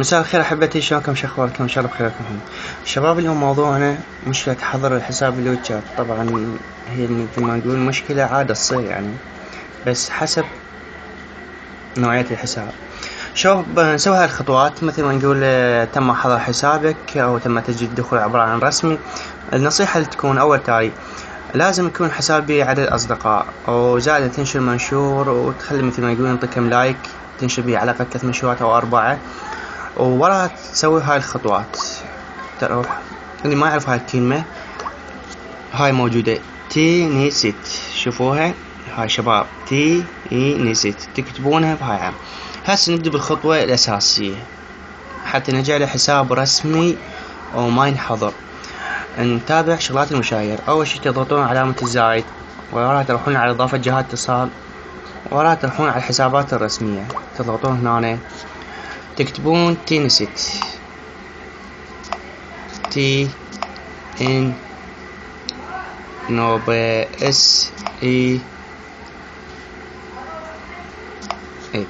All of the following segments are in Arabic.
مساء الخير احبتي، شلونكم؟ شو اخباركم؟ ان شاء الله بخيركم. شباب، اليوم موضوعنا مشكلة حظر الحساب الواتشات. طبعا هي مثل ما نقول مشكلة عادة تصير يعني، بس حسب نوعية الحساب. شوف، نسوي هاي الخطوات مثل ما نقول. تم حظر حسابك او تم تسجيل الدخول عبارة عن رسمي. النصيحة اللي تكون اول تالي لازم يكون حسابي عدد اصدقاء، او زائد تنشر منشور وتخلي مثل ما يقولون كم لايك، تنشر به على الاقل 3 منشورات او 4. ووراها تسوي هاي الخطوات. تروح اللي ما يعرف هاي الكلمة، هاي موجودة تي نيست، شوفوها هاي شباب، تي اي نيست، تكتبونها بهاي عام. هسه نبدأ بالخطوة الأساسية حتى نجعل حساب رسمي وما ينحظر. نتابع شغلات المشاير. أول شي تضغطون علامة الزائد، وراها تروحون على إضافة جهات اتصال، وراها تروحون على الحسابات الرسمية، تضغطون هنا تكتبون تي نيست، تي ان نوبة اس اي ات.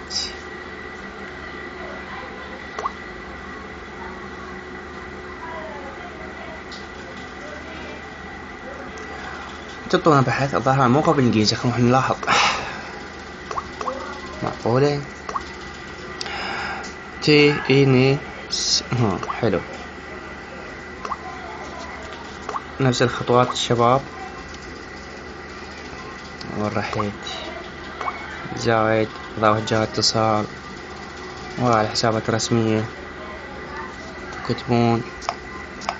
تطلبون بحث، الظاهر موقع بالانجليزي، خلونا نلاحظ. معقولة تي اي حلو. نفس الخطوات الشباب، وين رحت؟ زائد إضافة جهة اتصال، وعلى الحسابات الرسمية تكتبون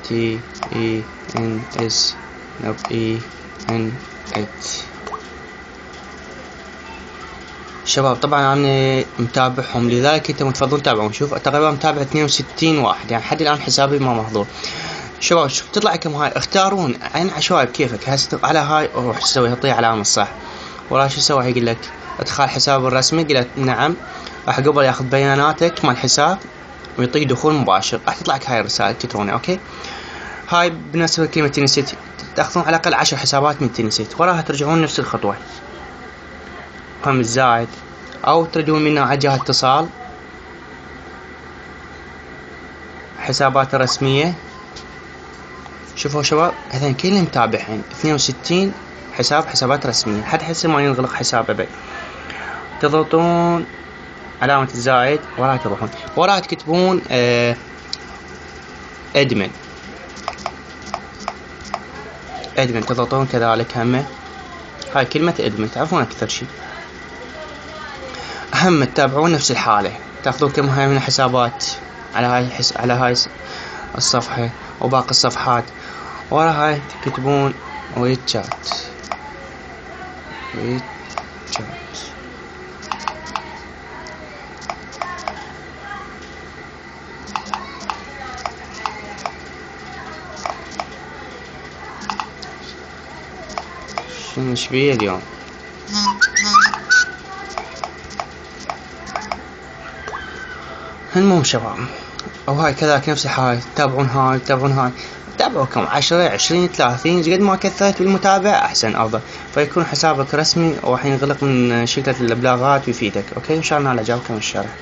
تي اي ان اس نوب اي ان ات. شباب طبعا انا متابعهم، لذلك انتم تفضلون تتابعون. شوف تقريبا متابع 62 واحد، يعني لحد الان حسابي ما محظور. شباب شوف تطلع لكم هاي، اختارون عين عشوائي بكيفك. هسه على هاي روح تسوي، تعطيه علامة الصح. ولا شو سوى؟ يقول لك ادخال حساب الرسمي، قلت نعم. راح قبل ياخذ بياناتك مال الحساب ويعطيك دخول مباشر. راح تطلع لك هاي الرسالة الالكترونية. اوكي، هاي بالنسبة لكلمة تنسيت. تاخذون على الاقل 10 حسابات من تنسيت، وراها ترجعون نفس الخطوة، هم الزائد، او ترجعون منها على جهة اتصال، حسابات الرسمية. شوفوا شباب، هذين كلهم متابعين 62 حساب، حسابات رسمية، حد حسب ما ينغلق حسابه بي. تضغطون علامة الزائد، وراها تروحون وراها تكتبون ادمن. تضغطون كذلك همه هاي كلمة ادمن، تعرفون اكثر شيء. هم تتابعون نفس الحالة، تاخذون كم هاي من الحسابات على هاي الصفحة وباقي الصفحات. ورا هاي تكتبون ويتشات. شنو بيه اليوم؟ المهم شباب، او هاي كذلك نفس الحال، تتابعون هاي تتابعوا كم 10 20 30، قد ما كثرت بالمتابع احسن افضل، فيكون حسابك رسمي وراح ينغلق من شركة الابلاغات ويفيدك. اوكي، ان شاء الله على عجبكم الشرح.